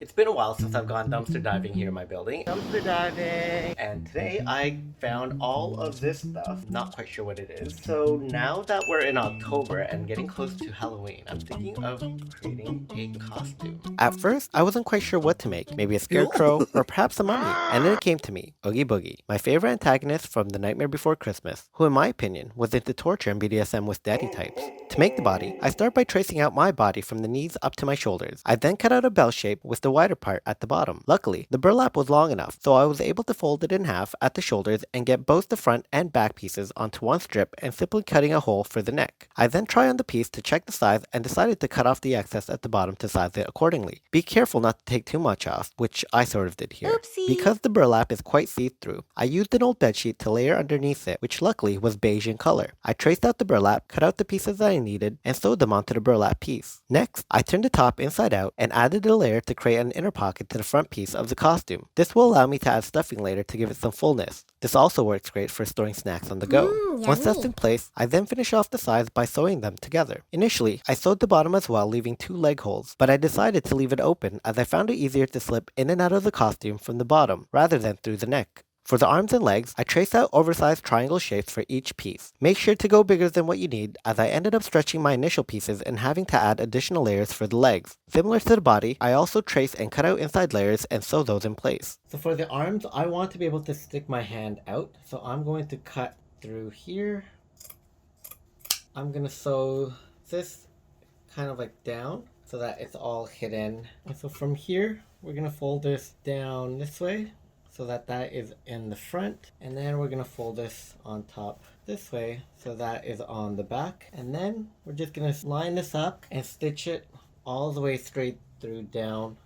It's been a while since I've gone dumpster diving here in my building. Dumpster diving! And today I found all of this stuff. Not quite sure what it is. So now that we're in October and getting close to Halloween, I'm thinking of creating a costume. At first, I wasn't quite sure what to make. Maybe a scarecrow or perhaps a mummy. And then it came to me, Oogie Boogie, my favorite antagonist from The Nightmare Before Christmas, who in my opinion was into torture and BDSM with daddy types. To make the body, I start by tracing out my body from the knees up to my shoulders. I then cut out a bell shape with the wider part at the bottom. Luckily, the burlap was long enough, so I was able to fold it in half at the shoulders and get both the front and back pieces onto one strip and simply cutting a hole for the neck. I then try on the piece to check the size and decided to cut off the excess at the bottom to size it accordingly. Be careful not to take too much off, which I sort of did here. Oopsie. Because the burlap is quite see-through, I used an old bedsheet to layer underneath it, which luckily was beige in color. I traced out the burlap, cut out the pieces that I needed, and sewed them onto the burlap piece. Next, I turned the top inside out and added a layer to create an inner pocket to the front piece of the costume. This will allow me to add stuffing later to give it some fullness. This also works great for storing snacks on the go. Once that's in place, I then finish off the sides by sewing them together. Initially, I sewed the bottom as well, leaving 2 leg holes, but I decided to leave it open as I found it easier to slip in and out of the costume from the bottom rather than through the neck. For the arms and legs, I traced out oversized triangle shapes for each piece. Make sure to go bigger than what you need, as I ended up stretching my initial pieces and having to add additional layers for the legs. Similar to the body, I also trace and cut out inside layers and sew those in place. So for the arms, I want to be able to stick my hand out, so I'm going to cut through here. I'm going to sew this kind of like down so that it's all hidden. And so from here, we're going to fold this down this way, so that is in the front, and then we're gonna fold this on top this way so that is on the back, and then we're just gonna line this up and stitch it all the way straight through down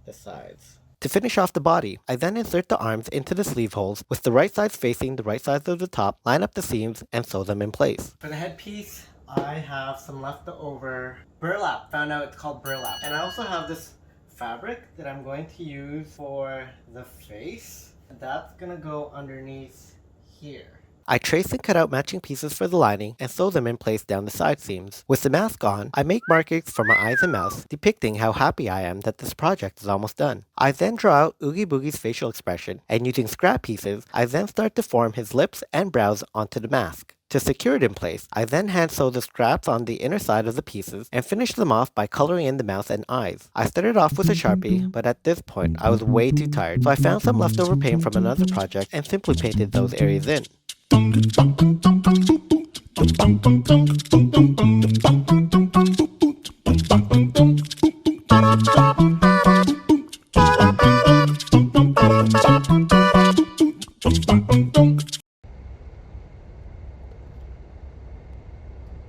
the sides. To finish off the body, I then insert the arms into the sleeve holes with the right sides facing the right sides of the top, line up the seams, and sew them in place. For the headpiece, I have some leftover burlap. Found out it's called burlap. And I also have this fabric that I'm going to use for the face. That's gonna go underneath here. I trace and cut out matching pieces for the lining and sew them in place down the side seams. With the mask on, I make markings for my eyes and mouth, depicting how happy I am that this project is almost done. I then draw out Oogie Boogie's facial expression, and using scrap pieces, I then start to form his lips and brows onto the mask. To secure it in place, I then hand sew the scraps on the inner side of the pieces and finish them off by coloring in the mouth and eyes. I started off with a Sharpie, but at this point I was way too tired, so I found some leftover paint from another project and simply painted those areas in.